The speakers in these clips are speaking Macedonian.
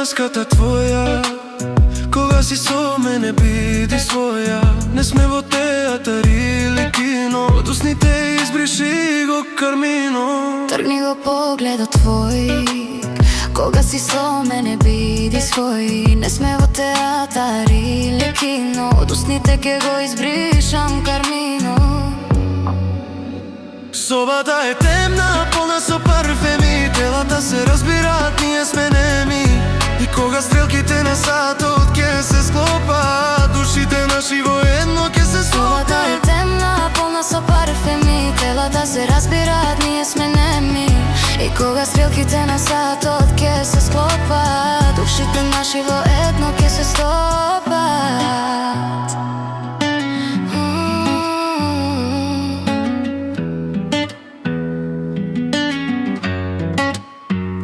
маската твоја, кога си со мене биди своја. Не сме во театар или кино, од усните избриши го кармино. Тргни го погледот твој, кога си со мене биди свој. Не сме во театар или кино, од усните ке го избришам кармино. Собата е темна, полна со парфеми, телата се разбираат, ние сме неми. И кога стрелките на сатот ке се склопат, душите наши воедно ке се склопат. Собата е темна, полна со парфеми, телата се разбираат, ние сме неми. И кога стрелките на сатот ке се склопат, душите наши воедно ке се склопат.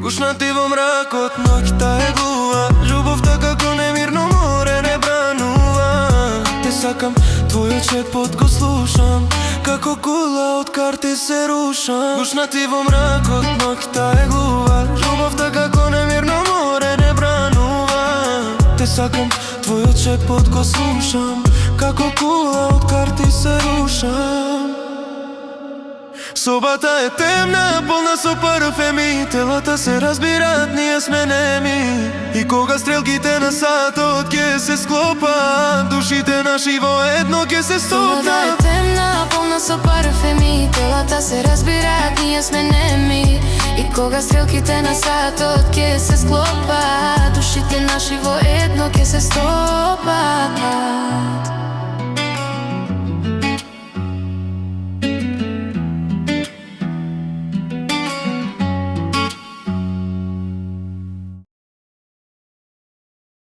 Гушнати во мракот, ноќта е глува, љубовта како немирно море не бранува. Те сакам, твојот шепот го слушам, како кула од карти се рушам. Гушнати во мракот, ноќта е глува, љубовта како немирно море не бранува. Те сакам, твојот шепот го слушам, како кула од карти се рушам. Собата е темна, полна со парфеми, телата се разбираат, ние сме неми. И кога стрелките на сатот ке се склопат, душите наши воедно ке се стопнат. Собата е темна, полна со парфеми, телата се разбираат, ние сме неми. И кога стрелките на сатот ке се склопат, душите наши воедно ке се стопат.